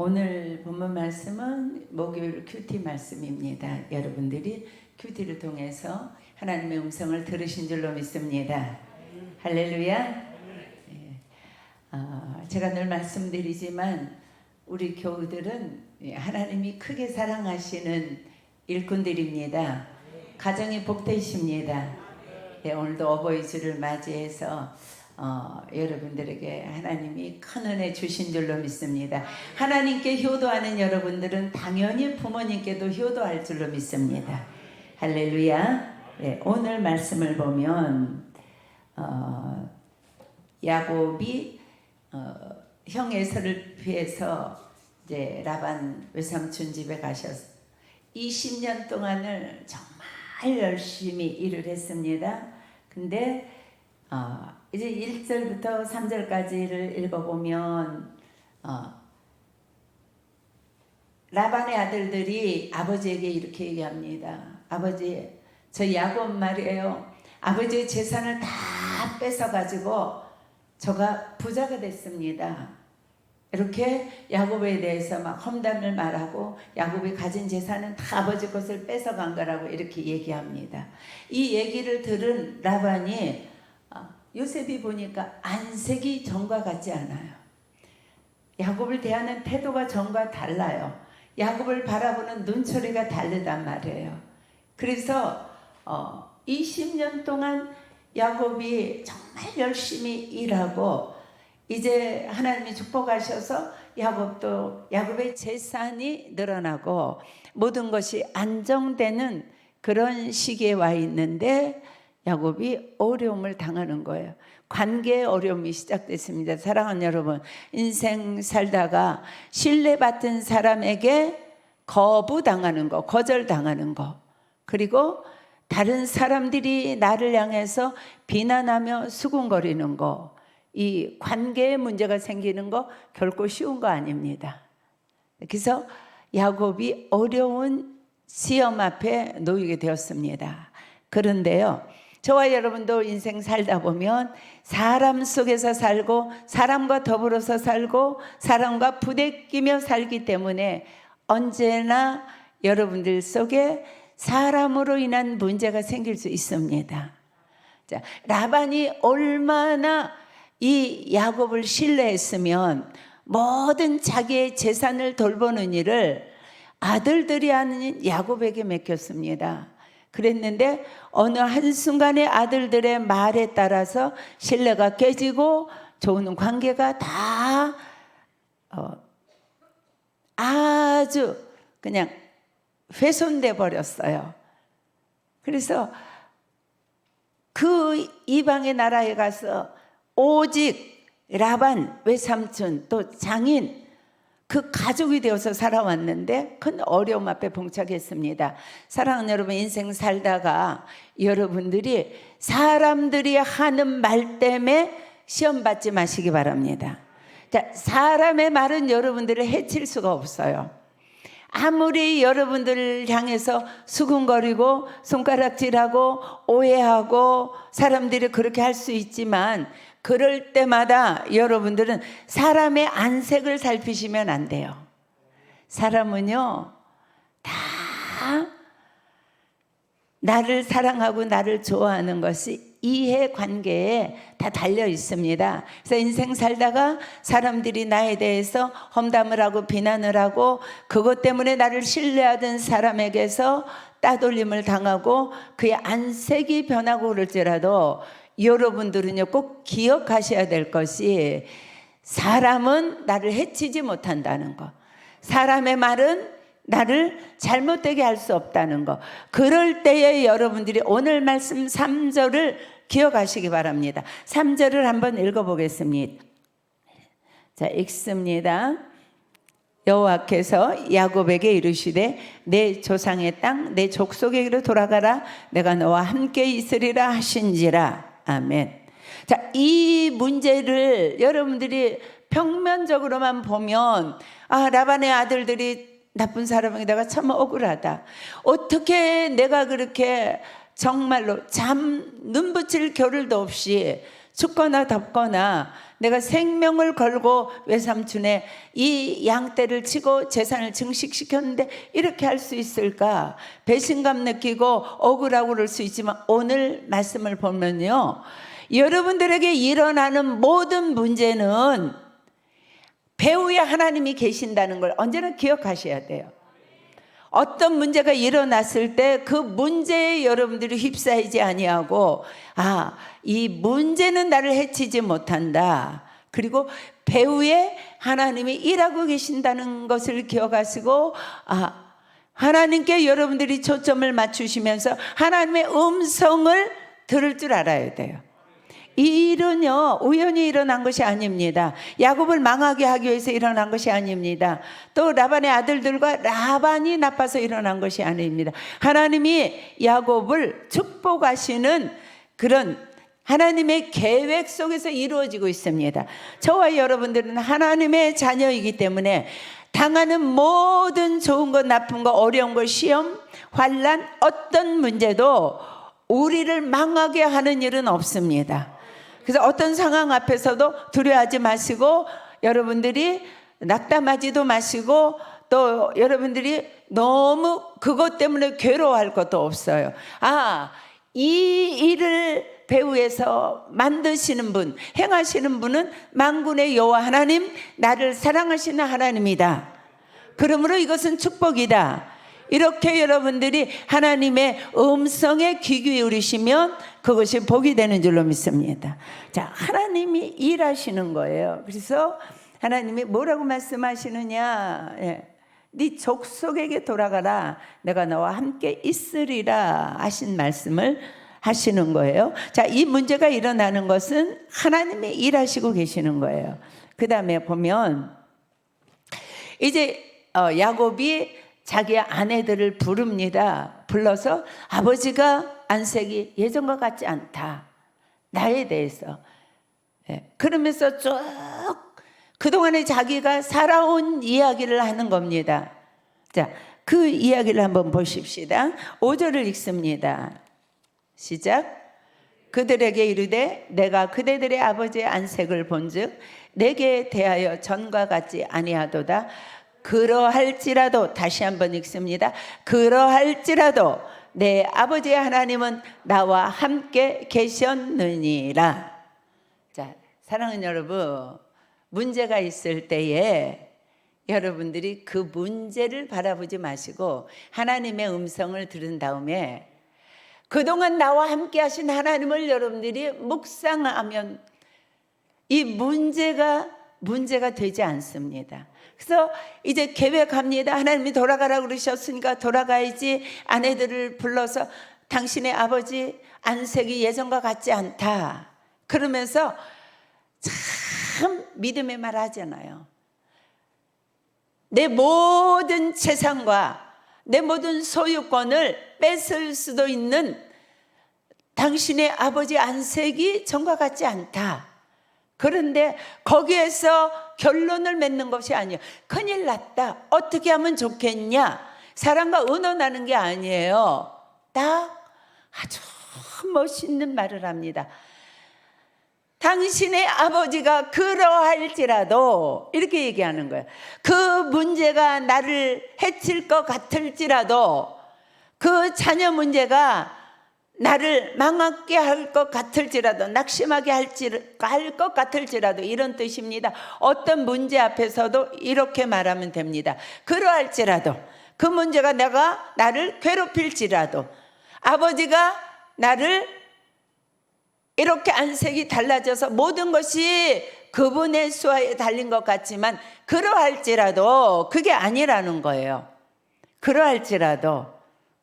오늘 본문 말씀은 목요일 큐티 말씀입니다. 여러분들이 큐티를 통해서 하나님의 음성을 들으신 줄로 믿습니다. 할렐루야. 제가 늘 말씀드리지만 우리 교우들은 하나님이 크게 사랑하시는 일꾼들입니다. 가정이 복되십니다. 오늘도 어버이 주를 맞이해서 여러분들에게 하나님이 큰 은혜 주신 줄로 믿습니다. 하나님께 효도하는 여러분들은 당연히 부모님께도 효도할 줄로 믿습니다. 할렐루야. 오늘 말씀을 보면 야곱이 형 에서를 피해서 이제 라반 외삼촌 집에 가셔서 20년 동안을 정말 열심히 일을 했습니다. 근데 이제 1절부터 3절까지를 읽어보면 라반의 아들들이 아버지에게 이렇게 얘기합니다. 아버지, 저 야곱 말이에요. 아버지의 재산을 다 뺏어가지고 저가 부자가 됐습니다. 이렇게 야곱에 대해서 막 험담을 말하고 야곱이 가진 재산은 다 아버지 것을 뺏어간 거라고 이렇게 얘기합니다. 이 얘기를 들은 라반이 요셉이 보니까 안색이 전과 같지 않아요. 야곱을 대하는 태도가 전과 달라요. 야곱을 바라보는 눈초리가 다르단 말이에요. 그래서 20년 동안 야곱이 정말 열심히 일하고 이제 하나님이 축복하셔서 야곱의 재산이 늘어나고 모든 것이 안정되는 그런 시기에 와 있는데 야곱이 어려움을 당하는 거예요. 관계의 어려움이 시작됐습니다. 사랑하는 여러분, 인생 살다가 신뢰받은 사람에게 거부당하는 거, 거절당하는 거, 그리고 다른 사람들이 나를 향해서 비난하며 수군거리는 거, 이 관계에 문제가 생기는 거 결코 쉬운 거 아닙니다. 그래서 야곱이 어려운 시험 앞에 놓이게 되었습니다. 그런데요, 저와 여러분도 인생 살다 보면 사람 속에서 살고 사람과 더불어서 살고 사람과 부대끼며 살기 때문에 언제나 여러분들 속에 사람으로 인한 문제가 생길 수 있습니다. 자, 라반이 얼마나 이 야곱을 신뢰했으면 모든 자기의 재산을 돌보는 일을 아들들이 하는 야곱에게 맡겼습니다. 그랬는데 어느 한순간에 아들들의 말에 따라서 신뢰가 깨지고 좋은 관계가 다 아주 그냥 훼손돼 버렸어요. 그래서 그 이방의 나라에 가서 오직 라반 외삼촌 또 장인 그 가족이 되어서 살아왔는데 큰 어려움 앞에 봉착했습니다. 사랑하는 여러분, 인생 살다가 여러분들이 사람들이 하는 말 때문에 시험 받지 마시기 바랍니다. 자, 사람의 말은 여러분들을 해칠 수가 없어요. 아무리 여러분들을 향해서 수군거리고 손가락질하고 오해하고 사람들이 그렇게 할 수 있지만 그럴 때마다 여러분들은 사람의 안색을 살피시면 안 돼요. 사람은요, 다 나를 사랑하고 나를 좋아하는 것이 이해관계에 다 달려 있습니다. 그래서 인생 살다가 사람들이 나에 대해서 험담을 하고 비난을 하고 그것 때문에 나를 신뢰하던 사람에게서 따돌림을 당하고 그의 안색이 변하고 그럴지라도 여러분들은요, 꼭 기억하셔야 될 것이 사람은 나를 해치지 못한다는 거, 사람의 말은 나를 잘못되게 할 수 없다는 거. 그럴 때에 여러분들이 오늘 말씀 3절을 기억하시기 바랍니다. 3절을 한번 읽어보겠습니다. 자, 읽습니다. 여호와께서 야곱에게 이르시되 내 조상의 땅 내 족속에게로 돌아가라. 내가 너와 함께 있으리라 하신지라. 아멘. 자, 이 문제를 여러분들이 평면적으로만 보면 라반의 아들들이 나쁜 사람에다가 참 억울하다. 어떻게 내가 그렇게 정말로 눈 붙일 겨를도 없이 춥거나 덥거나 내가 생명을 걸고 외삼촌의 이 양떼를 치고 재산을 증식시켰는데 이렇게 할 수 있을까? 배신감 느끼고 억울하고 그럴 수 있지만 오늘 말씀을 보면요, 여러분들에게 일어나는 모든 문제는 배후에 하나님이 계신다는 걸 언제나 기억하셔야 돼요. 어떤 문제가 일어났을 때 그 문제에 여러분들이 휩싸이지 아니하고, 이 문제는 나를 해치지 못한다. 그리고 배후에 하나님이 일하고 계신다는 것을 기억하시고, 하나님께 여러분들이 초점을 맞추시면서 하나님의 음성을 들을 줄 알아야 돼요. 이 일은요, 우연히 일어난 것이 아닙니다. 야곱을 망하게 하기 위해서 일어난 것이 아닙니다. 또 라반의 아들들과 라반이 나빠서 일어난 것이 아닙니다. 하나님이 야곱을 축복하시는 그런 하나님의 계획 속에서 이루어지고 있습니다. 저와 여러분들은 하나님의 자녀이기 때문에 당하는 모든 좋은 것, 나쁜 것, 어려운 것, 시험, 환난, 어떤 문제도 우리를 망하게 하는 일은 없습니다. 그래서 어떤 상황 앞에서도 두려워하지 마시고, 여러분들이 낙담하지도 마시고, 또 여러분들이 너무 그것 때문에 괴로워할 것도 없어요. 이 일을 배후에서 만드시는 분, 행하시는 분은 만군의 여호와 하나님, 나를 사랑하시는 하나님이다. 그러므로 이것은 축복이다. 이렇게 여러분들이 하나님의 음성에 귀 기울이시면 그것이 복이 되는 줄로 믿습니다. 자, 하나님이 일하시는 거예요. 그래서 하나님이 뭐라고 말씀하시느냐? 네 족속에게 돌아가라. 내가 너와 함께 있으리라 하신 말씀을 하시는 거예요. 자, 이 문제가 일어나는 것은 하나님이 일하시고 계시는 거예요. 그 다음에 보면 이제 야곱이 자기 아내들을 부릅니다. 불러서 아버지가 안색이 예전과 같지 않다. 나에 대해서. 그러면서 쭉 그동안에 자기가 살아온 이야기를 하는 겁니다. 자, 그 이야기를 한번 보십시다. 5절을 읽습니다. 시작. 그들에게 이르되 내가 그대들의 아버지의 안색을 본즉 내게 대하여 전과 같지 아니하도다. 그러할지라도, 다시 한번 읽습니다. 그러할지라도 내 아버지의 하나님은 나와 함께 계셨느니라. 자, 사랑하는 여러분, 문제가 있을 때에 여러분들이 그 문제를 바라보지 마시고 하나님의 음성을 들은 다음에 그동안 나와 함께 하신 하나님을 여러분들이 묵상하면 이 문제가 되지 않습니다. 그래서 이제 계획합니다. 하나님이 돌아가라고 그러셨으니까 돌아가야지. 아내들을 불러서 당신의 아버지 안색이 예전과 같지 않다. 그러면서 참 믿음의 말 하잖아요. 내 모든 재산과 내 모든 소유권을 뺏을 수도 있는 당신의 아버지 안색이 전과 같지 않다. 그런데 거기에서 결론을 맺는 것이 아니에요. 큰일 났다. 어떻게 하면 좋겠냐. 사람과 의논하는 게 아니에요. 딱 아주 멋있는 말을 합니다. 당신의 아버지가 그러할지라도, 이렇게 얘기하는 거예요. 그 문제가 나를 해칠 것 같을지라도, 그 자녀 문제가 나를 망하게 할 것 같을지라도, 낙심하게 할 것 같을지라도, 이런 뜻입니다. 어떤 문제 앞에서도 이렇게 말하면 됩니다. 그러할지라도, 그 문제가 나를 괴롭힐지라도, 아버지가 나를 이렇게 안색이 달라져서 모든 것이 그분의 수하에 달린 것 같지만 그러할지라도 그게 아니라는 거예요. 그러할지라도,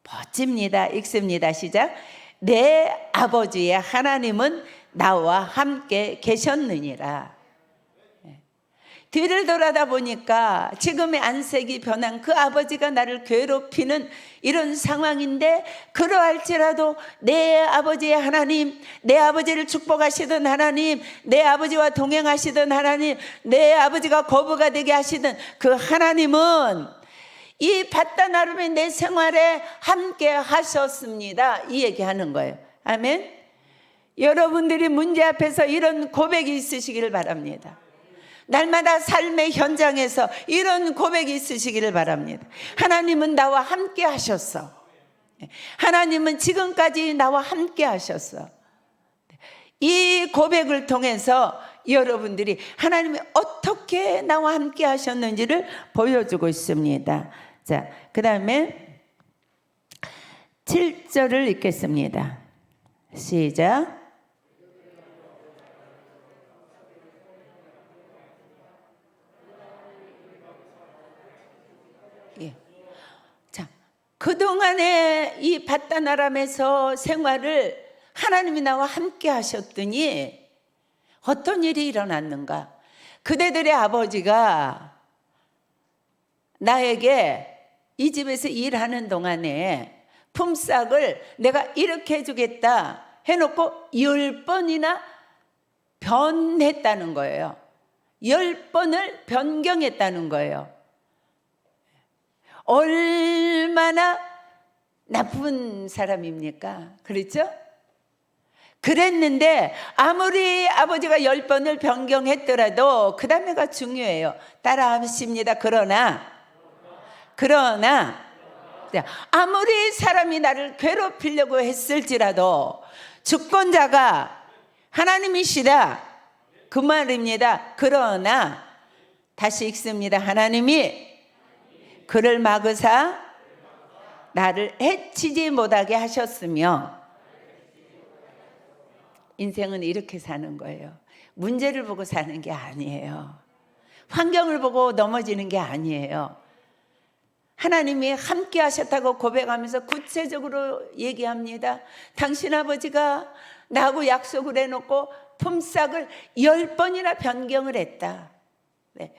멋집니다. 읽습니다. 시작. 내 아버지의 하나님은 나와 함께 계셨느니라. 뒤를 돌아다 보니까 지금의 안색이 변한 그 아버지가 나를 괴롭히는 이런 상황인데, 그러할지라도 내 아버지의 하나님, 내 아버지를 축복하시던 하나님, 내 아버지와 동행하시던 하나님, 내 아버지가 거부가 되게 하시던 그 하나님은 이 바다나름의 내 생활에 함께 하셨습니다. 이 얘기하는 거예요. 아멘. 여러분들이 문제 앞에서 이런 고백이 있으시기를 바랍니다. 날마다 삶의 현장에서 이런 고백이 있으시기를 바랍니다. 하나님은 나와 함께 하셨어. 하나님은 지금까지 나와 함께 하셨어. 이 고백을 통해서 여러분들이 하나님이 어떻게 나와 함께 하셨는지를 보여주고 있습니다. 자, 그 다음에 7절을 읽겠습니다. 시작. 예. 자, 그동안에 이 밧단아람에서 생활을 하나님이 나와 함께 하셨더니 어떤 일이 일어났는가? 그대들의 아버지가 나에게 이 집에서 일하는 동안에 품삯을 내가 이렇게 해주겠다 해놓고 10번이나 변했다는 거예요. 10번을 변경했다는 거예요. 얼마나 나쁜 사람입니까? 그렇죠? 그랬는데 아무리 아버지가 10번을 변경했더라도 그 다음에가 중요해요. 따라하십니다. 그러나 아무리 사람이 나를 괴롭히려고 했을지라도 주권자가 하나님이시다 그 말입니다. 그러나 다시 읽습니다. 하나님이 그를 막으사 나를 해치지 못하게 하셨으며. 인생은 이렇게 사는 거예요. 문제를 보고 사는 게 아니에요. 환경을 보고 넘어지는 게 아니에요. 하나님이 함께 하셨다고 고백하면서 구체적으로 얘기합니다. 당신 아버지가 나하고 약속을 해놓고 품삯을 10번이나 변경을 했다. 네.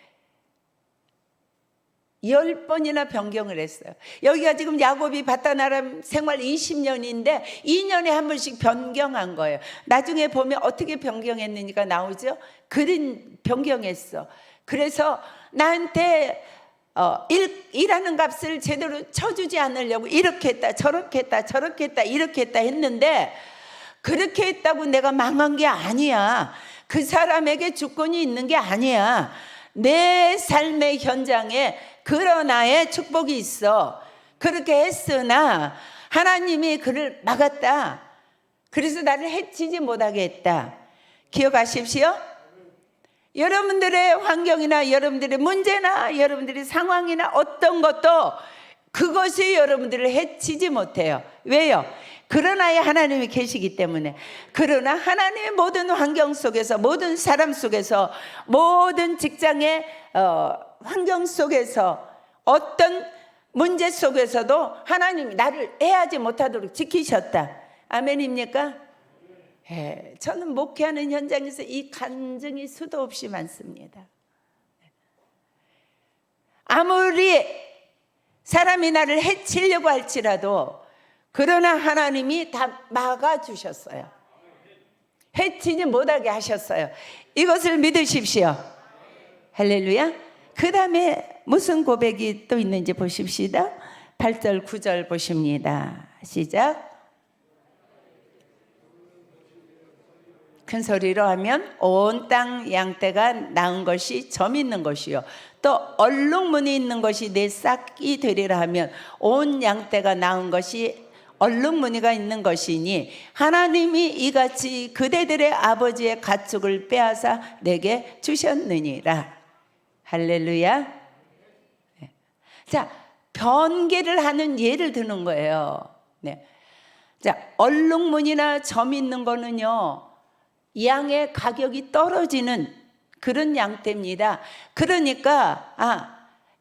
10번이나 변경을 했어요. 여기가 지금 야곱이 밧단아람 생활 20년인데 2년에 한 번씩 변경한 거예요. 나중에 보면 어떻게 변경했는지가 나오죠. 변경했어. 그래서 나한테 일하는 값을 제대로 쳐주지 않으려고 이렇게 했다 저렇게 했다 저렇게 했다 이렇게 했다 했는데, 그렇게 했다고 내가 망한 게 아니야. 그 사람에게 주권이 있는 게 아니야. 내 삶의 현장에 그러나의 축복이 있어. 그렇게 했으나 하나님이 그를 막았다. 그래서 나를 해치지 못하게 했다. 기억하십시오. 여러분들의 환경이나 여러분들의 문제나 여러분들의 상황이나 어떤 것도 그것이 여러분들을 해치지 못해요. 왜요? 그러나에 하나님이 계시기 때문에. 그러나 하나님의 모든 환경 속에서, 모든 사람 속에서, 모든 직장의 환경 속에서, 어떤 문제 속에서도 하나님이 나를 해하지 못하도록 지키셨다. 아멘입니까? 저는 목회하는 현장에서 이 간증이 수도 없이 많습니다. 아무리 사람이 나를 해치려고 할지라도 그러나 하나님이 다 막아주셨어요. 해치지 못하게 하셨어요. 이것을 믿으십시오. 할렐루야. 그 다음에 무슨 고백이 또 있는지 보십시다. 8절 9절 보십니다. 시작. 큰 소리로 하면 온 땅 양떼가 낳은 것이 점 있는 것이요 또 얼룩무늬 있는 것이 내 싹이 되리라 하면 온 양떼가 낳은 것이 얼룩무늬가 있는 것이니 하나님이 이같이 그대들의 아버지의 가축을 빼앗아 내게 주셨느니라. 할렐루야. 자, 변개를 하는 예를 드는 거예요. 네. 자, 얼룩무늬나 점 있는 거는요, 양의 가격이 떨어지는 그런 양떼입니다. 그러니까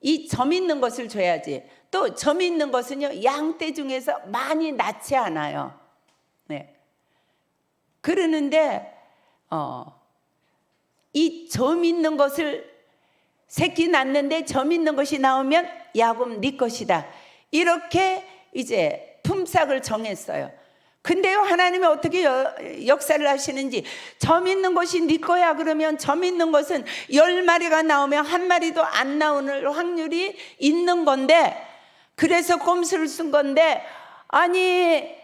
이 점 있는 것을 줘야지. 또 점 있는 것은요, 양떼 중에서 많이 낳지 않아요. 네. 그러는데 이 점 있는 것을 새끼 낳는데 점 있는 것이 나오면 야곱 네 것이다. 이렇게 이제 품삯을 정했어요. 근데요, 하나님이 어떻게 역사를 하시는지, 점 있는 것이 네 거야 그러면 점 있는 것은 10마리가 나오면 한 마리도 안 나오는 확률이 있는 건데, 그래서 꼼수를 쓴 건데, 아니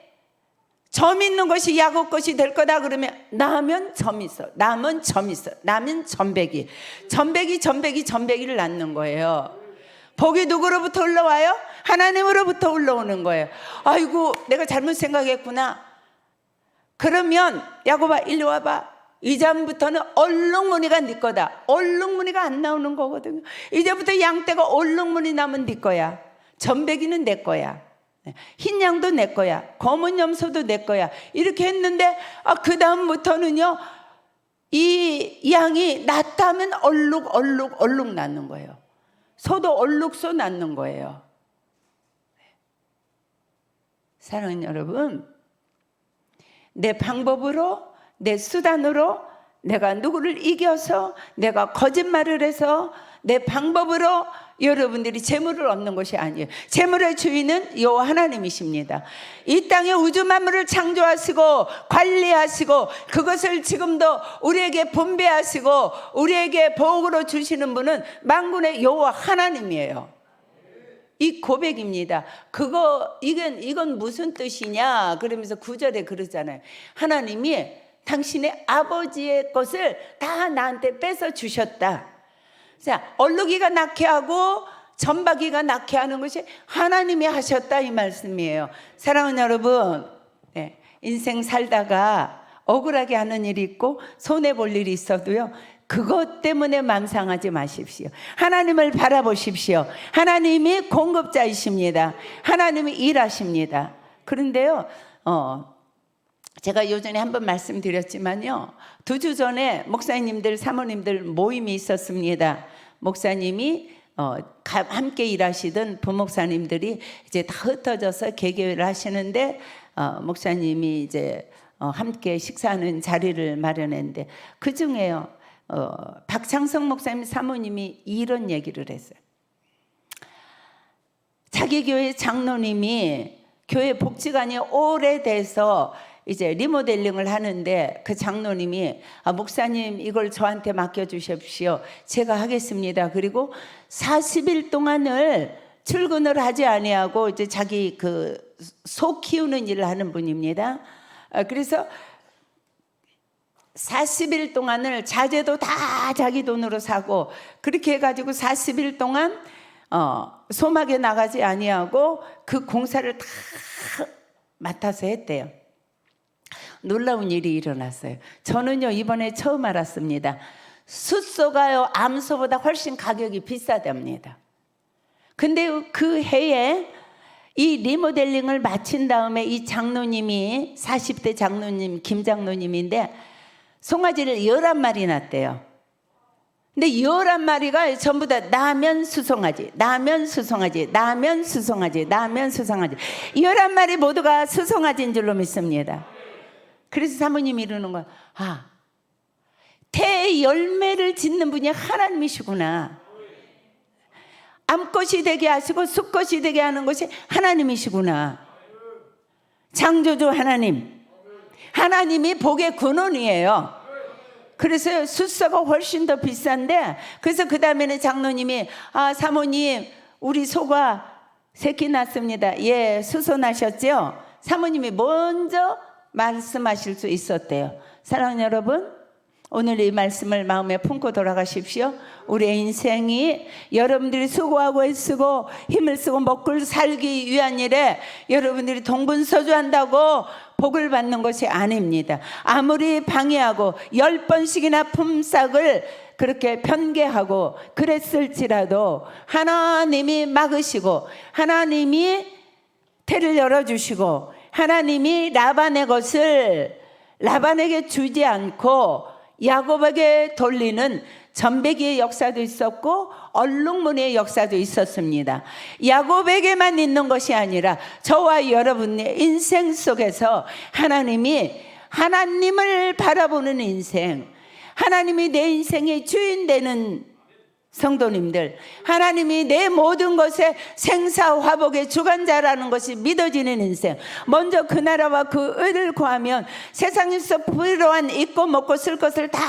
점 있는 것이 야곱 것이 될 거다 그러면 나면 점 있어, 남은 점 있어, 나면 전배기를 낳는 거예요. 복이 누구로부터 올라와요? 하나님으로부터 올라오는 거예요. 아이고 내가 잘못 생각했구나. 그러면 야곱아 일로 와봐. 이제부터는 얼룩무늬가 네 거다. 얼룩무늬가 안 나오는 거거든요. 이제부터 양떼가 얼룩무늬 나면 네 거야. 전배기는 내 거야. 흰 양도 내 거야. 검은 염소도 내 거야. 이렇게 했는데 그 다음부터는요, 이 양이 낳다면 얼룩 낳는 거예요. 소도 얼룩소 낳는 거예요. 사랑하는 여러분, 내 방법으로, 내 수단으로 내가 누구를 이겨서, 내가 거짓말을 해서 내 방법으로 여러분들이 재물을 얻는 것이 아니에요. 재물의 주인은 여호와 하나님이십니다. 이 땅에 우주 만물을 창조하시고 관리하시고 그것을 지금도 우리에게 분배하시고 우리에게 복으로 주시는 분은 만군의 여호와 하나님이에요. 이 고백입니다. 이건 무슨 뜻이냐 그러면서 9절에 그러잖아요. 하나님이 당신의 아버지의 것을 다 나한테 뺏어 주셨다. 자, 얼룩이가 낳게 하고 전박이가 낳게 하는 것이 하나님이 하셨다 이 말씀이에요. 사랑하는 여러분, 네, 인생 살다가 억울하게 하는 일이 있고 손해볼 일이 있어도요, 그것 때문에 맘상하지 마십시오. 하나님을 바라보십시오. 하나님이 공급자이십니다. 하나님이 일하십니다. 그런데요, 제가 요전에 한번 말씀드렸지만요, 2주 전에 목사님들, 사모님들 모임이 있었습니다. 목사님이 함께 일하시던 부목사님들이 이제 다 흩어져서 개교회를 하시는데 목사님이 이제 함께 식사하는 자리를 마련했는데 그 중에요, 박창성 목사님 사모님이 이런 얘기를 했어요. 자기 교회 장로님이 교회 복지관이 오래돼서 이제 리모델링을 하는데 그 장로님이 목사님 이걸 저한테 맡겨주십시오. 제가 하겠습니다. 그리고 40일 동안을 출근을 하지 아니하고 이제 자기 그 소 키우는 일을 하는 분입니다. 그래서 40일 동안을 자재도 다 자기 돈으로 사고 그렇게 해가지고 40일 동안 소막에 나가지 아니하고 그 공사를 다 맡아서 했대요. 놀라운 일이 일어났어요. 저는요 이번에 처음 알았습니다. 숫소가요 암소보다 훨씬 가격이 비싸답니다. 근데 그 해에 이 리모델링을 마친 다음에 이 장로님이 40대 장로님 김 장로님인데 송아지를 11마리 낳았대요. 근데 11마리가 전부 다 나면 수송아지, 나면 수송아지, 나면 수송아지, 나면 수송아지, 11마리 모두가 수송아지인 줄로 믿습니다. 그래서 사모님이 이러는 거야. 대열매를 짓는 분이 하나님이시구나. 암꽃이 되게 하시고 숫꽃이 되게 하는 것이 하나님이시구나. 창조주 하나님, 하나님이 복의 근원이에요. 그래서 숫소가 훨씬 더 비싼데, 그래서 그 다음에는 장로님이 사모님 우리 소가 새끼 낳습니다. 예, 수소 나셨죠? 사모님이 먼저 말씀하실 수 있었대요. 사랑하는 여러분, 오늘 이 말씀을 마음에 품고 돌아가십시오. 우리의 인생이 여러분들이 수고하고 애쓰고 힘을 쓰고 먹고 살기 위한 일에 여러분들이 동분서주한다고 복을 받는 것이 아닙니다. 아무리 방해하고 10번씩이나 품삯을 그렇게 편개하고 그랬을지라도 하나님이 막으시고 하나님이 태를 열어주시고 하나님이 라반의 것을 라반에게 주지 않고 야곱에게 돌리는 전배기의 역사도 있었고 얼룩무늬의 역사도 있었습니다. 야곱에게만 있는 것이 아니라 저와 여러분의 인생 속에서 하나님을 바라보는 인생, 하나님이 내 인생의 주인 되는 성도님들, 하나님이 내 모든 것에 생사화복의 주관자라는 것이 믿어지는 인생, 먼저 그 나라와 그 의를 구하면 세상에서 필요한 입고 먹고 쓸 것을 다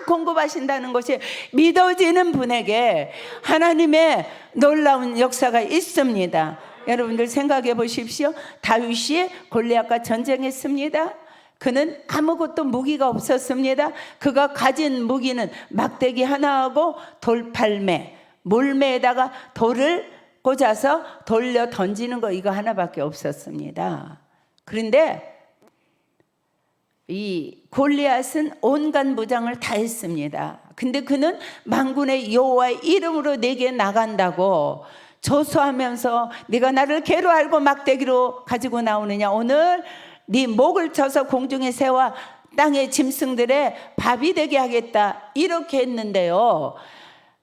공급하신다는 것이 믿어지는 분에게 하나님의 놀라운 역사가 있습니다. 여러분들 생각해 보십시오. 다윗이 골리앗과 전쟁했습니다. 그는 아무것도 무기가 없었습니다. 그가 가진 무기는 막대기 하나하고 돌팔매, 몰매에다가 돌을 꽂아서 돌려 던지는 거, 이거 하나밖에 없었습니다. 그런데 이 골리앗은 온갖 무장을 다 했습니다. 근데 그는 만군의 여호와의 이름으로 내게 나간다고 조소하면서, 네가 나를 개로 알고 막대기로 가지고 나오느냐? 오늘 네 목을 쳐서 공중에 새와 땅의 짐승들의 밥이 되게 하겠다, 이렇게 했는데요.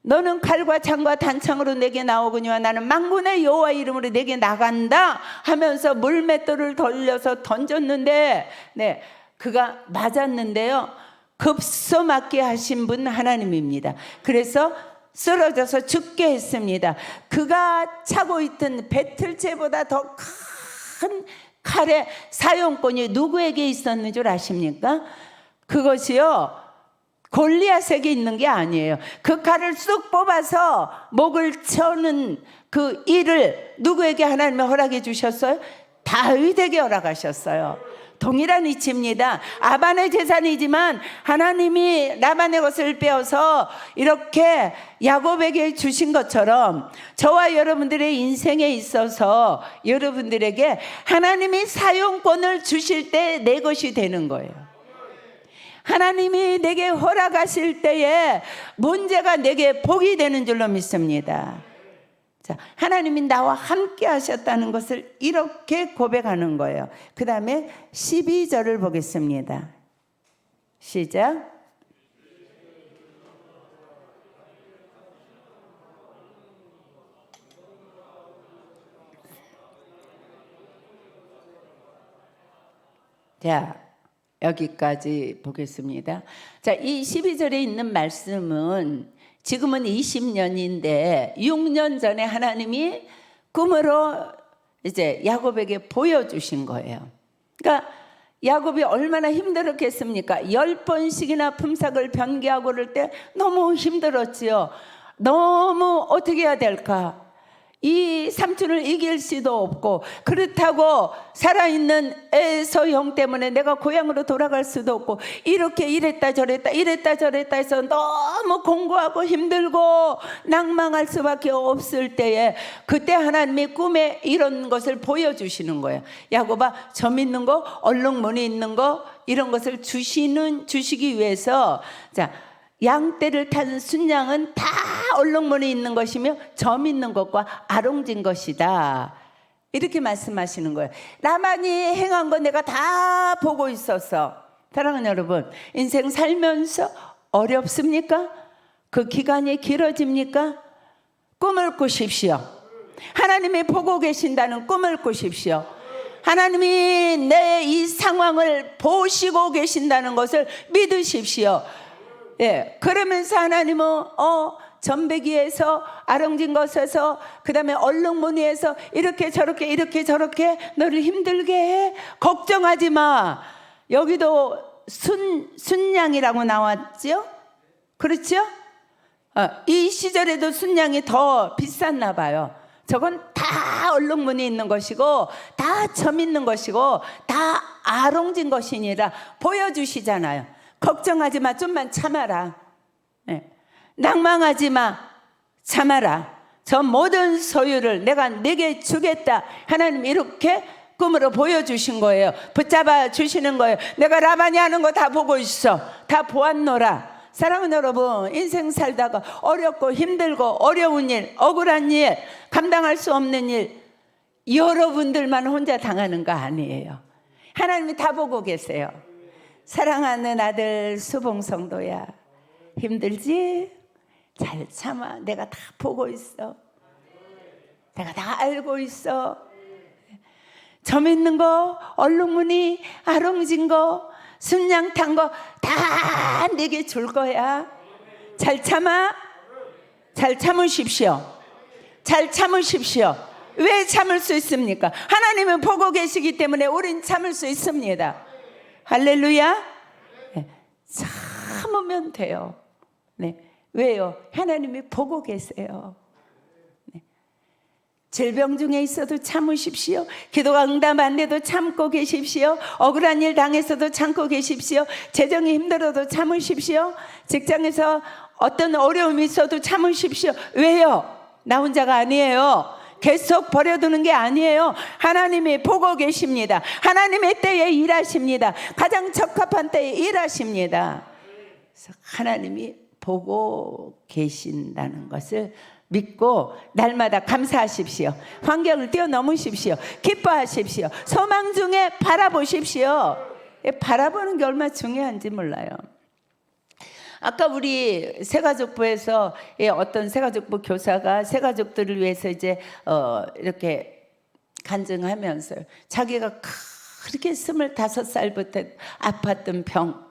너는 칼과 창과 단창으로 내게 나오거니와 나는 만군의 여호와 이름으로 내게 나간다 하면서 물맷돌을 돌려서 던졌는데, 네, 그가 맞았는데요. 급소 맞게 하신 분 하나님입니다. 그래서 쓰러져서 죽게 했습니다. 그가 차고 있던 배틀채보다 더 큰 칼의 사용권이 누구에게 있었는 줄 아십니까? 그것이요, 골리앗에게 있는 게 아니에요. 그 칼을 쑥 뽑아서 목을 쳐는 그 일을 누구에게 하나님이 허락해 주셨어요? 다윗에게 허락하셨어요. 동일한 이치입니다. 아반의 재산이지만 하나님이 라반의 것을 빼어서 이렇게 야곱에게 주신 것처럼 저와 여러분들의 인생에 있어서 여러분들에게 하나님이 사용권을 주실 때 내 것이 되는 거예요. 하나님이 내게 허락하실 때에 문제가 내게 복이 되는 줄로 믿습니다. 자, 하나님이 나와 함께 하셨다는 것을 이렇게 고백하는 거예요. 그 다음에 12절을 보겠습니다. 시작. 자, 여기까지 보겠습니다. 자, 이 12절에 있는 말씀은 지금은 20년인데 6년 전에 하나님이 꿈으로 이제 야곱에게 보여주신 거예요. 그러니까 야곱이 얼마나 힘들었겠습니까? 10번씩이나 품삯을 변개하고 그럴 때 너무 힘들었지요. 너무 어떻게 해야 될까? 이 삼촌을 이길 수도 없고, 그렇다고 살아있는 에서 형 때문에 내가 고향으로 돌아갈 수도 없고, 이렇게 이랬다 저랬다 해서 너무 공고하고 힘들고 낭망할 수밖에 없을 때에 그때 하나님이 꿈에 이런 것을 보여주시는 거예요. 야곱아, 점 있는 거, 얼룩무늬 있는 거, 이런 것을 주시기 위해서, 자, 양떼를 탄 순양은 다 얼룩무늬 있는 것이며 점 있는 것과 아롱진 것이다, 이렇게 말씀하시는 거예요. 라반이 행한 거 내가 다 보고 있었어. 사랑하는 여러분, 인생 살면서 어렵습니까? 그 기간이 길어집니까? 꿈을 꾸십시오. 하나님이 보고 계신다는 꿈을 꾸십시오. 하나님이 내 이 상황을 보시고 계신다는 것을 믿으십시오. 예, 그러면서 하나님은 전배기에서 아롱진 것에서 그 다음에 얼룩무늬에서 이렇게 저렇게 너를 힘들게 해. 걱정하지 마. 여기도 순양이라고 나왔죠? 그렇죠? 이 시절에도 순양이 더 비쌌나 봐요. 저건 다 얼룩무늬 있는 것이고 다 점 있는 것이고 다 아롱진 것이니라 보여주시잖아요. 걱정하지 마, 좀만 참아라. 네. 낭망하지 마, 참아라. 저 모든 소유를 내가 네게 주겠다. 하나님 이렇게 꿈으로 보여주신 거예요. 붙잡아 주시는 거예요. 내가 라반이 하는 거 다 보고 있어. 다 보았노라. 사랑하는 여러분, 인생 살다가 어렵고 힘들고 어려운 일, 억울한 일, 감당할 수 없는 일, 여러분들만 혼자 당하는 거 아니에요. 하나님이 다 보고 계세요. 사랑하는 아들 수봉성도야, 힘들지? 잘 참아. 내가 다 보고 있어. 내가 다 알고 있어. 점 있는 거, 얼룩무늬, 아롱진 거, 순양 탄 거 다 내게 줄 거야. 잘 참아. 잘 참으십시오. 잘 참으십시오. 왜 참을 수 있습니까? 하나님은 보고 계시기 때문에 우린 참을 수 있습니다. 할렐루야. 네, 참으면 돼요. 네, 왜요? 하나님이 보고 계세요. 네. 질병 중에 있어도 참으십시오. 기도가 응답 안 돼도 참고 계십시오. 억울한 일 당해서도 참고 계십시오. 재정이 힘들어도 참으십시오. 직장에서 어떤 어려움이 있어도 참으십시오. 왜요? 나 혼자가 아니에요. 계속 버려두는 게 아니에요. 하나님이 보고 계십니다. 하나님의 때에 일하십니다. 가장 적합한 때에 일하십니다. 그래서 하나님이 보고 계신다는 것을 믿고 날마다 감사하십시오. 환경을 뛰어넘으십시오. 기뻐하십시오. 소망 중에 바라보십시오. 바라보는 게 얼마나 중요한지 몰라요. 아까 우리 새가족부에서 어떤 새가족부 교사가 새가족들을 위해서 이제 이렇게 간증하면서 자기가 그렇게 25살부터 아팠던 병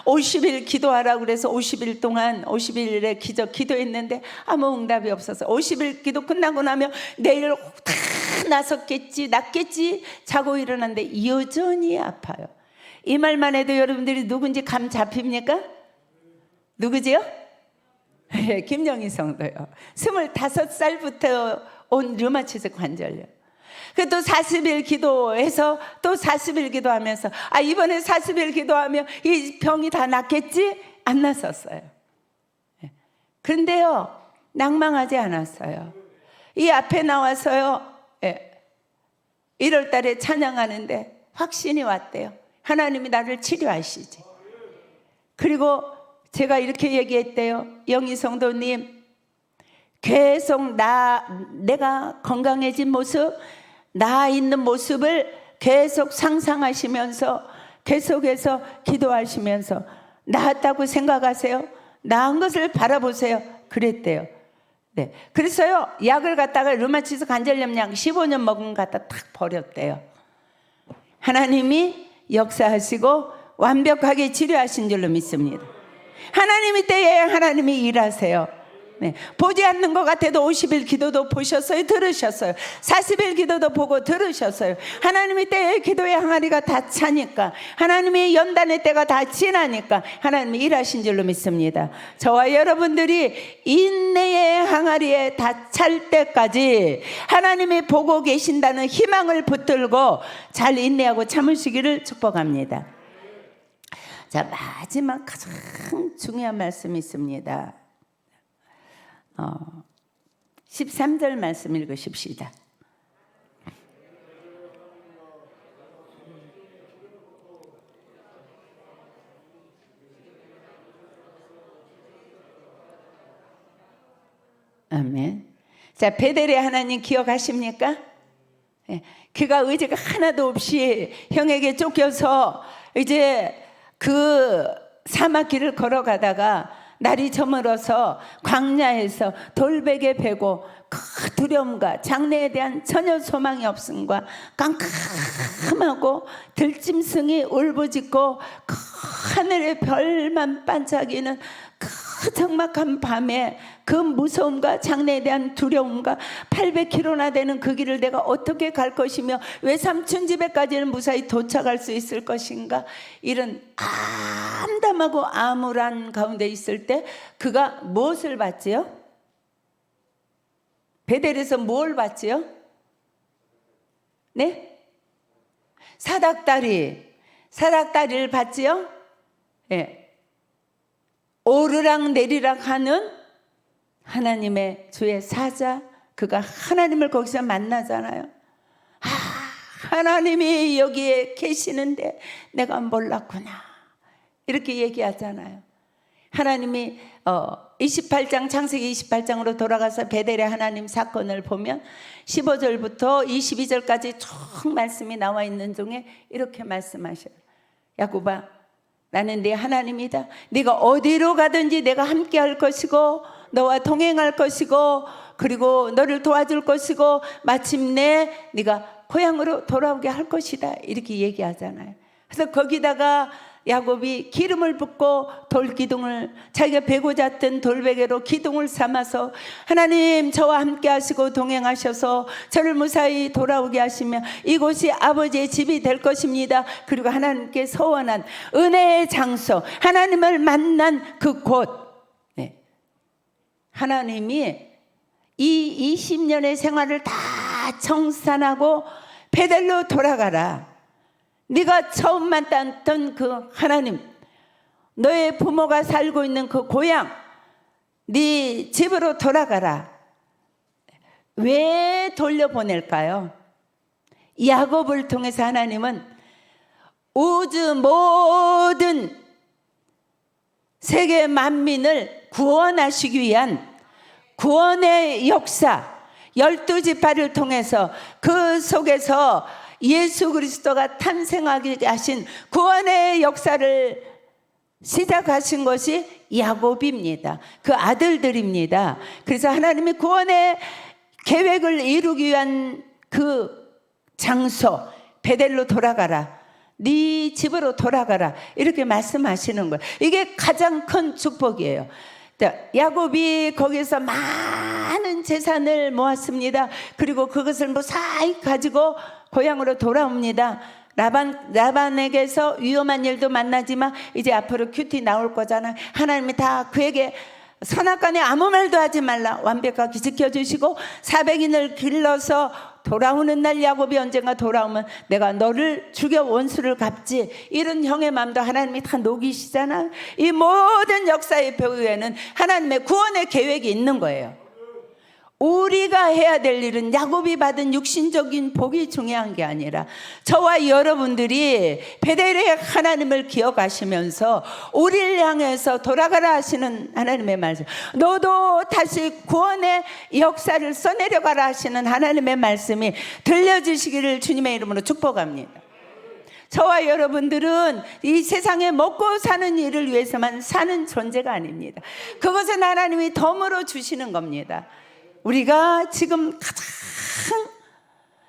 50일 기도하라고 그래서 50일 동안 50일에 기도했는데 아무 응답이 없어서 50일 기도 끝나고 나면 내일 다 낫겠지 자고 일어났는데 여전히 아파요. 이 말만 해도 여러분들이 누군지 감 잡힙니까? 누구지요? 김영희 성도요. 25살부터 온 류마티스 관절염. 그 또 40일 기도해서 또 40일 기도하면서 이번에 40일 기도하면 이 병이 다 낫겠지? 안 낫었어요. 그런데요 낭망하지 않았어요. 이 앞에 나와서요 1월 달에 찬양하는데 확신이 왔대요. 하나님이 나를 치료하시지. 그리고 제가 이렇게 얘기했대요. 영희 성도님 계속 내가 건강해진 모습 나 있는 모습을 계속 상상하시면서 계속해서 기도하시면서 나았다고 생각하세요. 나은 것을 바라보세요. 그랬대요. 네. 그래서요 약을 갖다가 류마티스 관절염 약 15년 먹은 거 갖다 탁 버렸대요. 하나님이 역사하시고 완벽하게 치료하신 줄로 믿습니다. 하나님의 때에 하나님이 일하세요. 네. 보지 않는 것 같아도 50일 기도도 보셨어요. 들으셨어요. 40일 기도도 보고 들으셨어요. 하나님의 때에 기도의 항아리가 다 차니까 하나님의 연단의 때가 다 지나니까 하나님이 일하신 줄로 믿습니다. 저와 여러분들이 인내의 항아리에 다 찰 때까지 하나님이 보고 계신다는 희망을 붙들고 잘 인내하고 참으시기를 축복합니다. 자, 마지막 가장 중요한 말씀이 있습니다. 13절 말씀 읽으십시다. 아멘. 자, 베델의 하나님 기억하십니까? 그가 의지가 하나도 없이 형에게 쫓겨서 이제 그 사막길을 걸어가다가 날이 저물어서 광야에서 돌베개 베고 그 두려움과 장래에 대한 전혀 소망이 없음과 깜깜하고 들짐승이 울부짖고 그 하늘의 별만 반짝이는 그 적막한 밤에 그 무서움과 장래에 대한 두려움과 800km나 되는 그 길을 내가 어떻게 갈 것이며 외삼촌 집에까지는 무사히 도착할 수 있을 것인가, 이런 암담하고 암울한 가운데 있을 때 그가 무엇을 봤지요? 베델에서 뭘 봤지요? 네? 사닥다리를 봤지요? 네. 오르락 내리락 하는 하나님의 주의 사자, 그가 하나님을 거기서 만나잖아요. 하나님이 여기에 계시는데 내가 몰랐구나, 이렇게 얘기하잖아요. 하나님이 28장 창세기 28장으로 돌아가서 베델의 하나님 사건을 보면 15절부터 22절까지 쭉 말씀이 나와 있는 중에 이렇게 말씀하셔요. 야곱아, 나는 네 하나님이다. 네가 어디로 가든지 내가 함께 할 것이고 너와 동행할 것이고 그리고 너를 도와줄 것이고 마침내 네가 고향으로 돌아오게 할 것이다, 이렇게 얘기하잖아요. 그래서 거기다가 야곱이 기름을 붓고 돌기둥을, 자기가 베고 잤던 돌베개로 기둥을 삼아서 하나님 저와 함께 하시고 동행하셔서 저를 무사히 돌아오게 하시며 이곳이 아버지의 집이 될 것입니다. 그리고 하나님께 서원한 은혜의 장소, 하나님을 만난 그곳, 하나님이 이 20년의 생활을 다 청산하고 베델로 돌아가라. 네가 처음 만났던 그 하나님, 너의 부모가 살고 있는 그 고향, 네 집으로 돌아가라. 왜 돌려보낼까요? 야곱을 통해서 하나님은 우주 모든 세계 만민을 구원하시기 위한 구원의 역사, 12지파를 통해서 그 속에서 예수 그리스도가 탄생하게 하신 구원의 역사를 시작하신 것이 야곱입니다. 그 아들들입니다. 그래서 하나님이 구원의 계획을 이루기 위한 그 장소, 베델로 돌아가라. 네 집으로 돌아가라. 이렇게 말씀하시는 거예요. 이게 가장 큰 축복이에요. 야곱이 거기서 많은 재산을 모았습니다. 그리고 그것을 무사히 가지고 고향으로 돌아옵니다. 라반에게서 위험한 일도 만나지만 이제 앞으로 큐티 나올 거잖아. 하나님이 다 그에게 선악간에 아무 말도 하지 말라 완벽하게 지켜주시고 400인을 길러서 돌아오는 날 야곱이 언젠가 돌아오면 내가 너를 죽여 원수를 갚지, 이런 형의 마음도 하나님이 다 녹이시잖아. 이 모든 역사의 배후에는 하나님의 구원의 계획이 있는 거예요. 우리가 해야 될 일은 야곱이 받은 육신적인 복이 중요한 게 아니라 저와 여러분들이 베델의 하나님을 기억하시면서 우리를 향해서 돌아가라 하시는 하나님의 말씀, 너도 다시 구원의 역사를 써내려가라 하시는 하나님의 말씀이 들려주시기를 주님의 이름으로 축복합니다. 저와 여러분들은 이 세상에 먹고 사는 일을 위해서만 사는 존재가 아닙니다. 그것은 하나님이 덤으로 주시는 겁니다. 우리가 지금 가장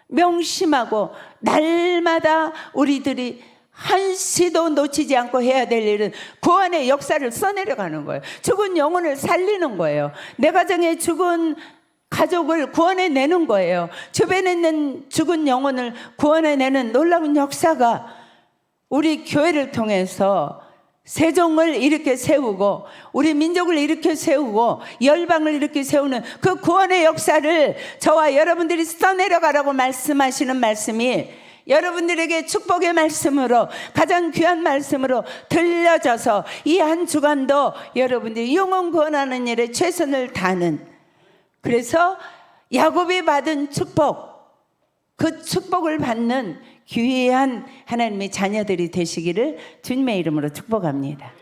명심하고 날마다 우리들이 한시도 놓치지 않고 해야 될 일은 구원의 역사를 써내려가는 거예요. 죽은 영혼을 살리는 거예요. 내 가정에 죽은 가족을 구원해내는 거예요. 주변에 있는 죽은 영혼을 구원해내는 놀라운 역사가 우리 교회를 통해서 세종을 이렇게 세우고 우리 민족을 이렇게 세우고 열방을 이렇게 세우는 그 구원의 역사를 저와 여러분들이 써내려가라고 말씀하시는 말씀이 여러분들에게 축복의 말씀으로, 가장 귀한 말씀으로 들려져서 이 한 주간도 여러분들이 영혼 구원하는 일에 최선을 다하는, 그래서 야곱이 받은 축복, 그 축복을 받는 귀한 하나님의 자녀들이 되시기를 주님의 이름으로 축복합니다.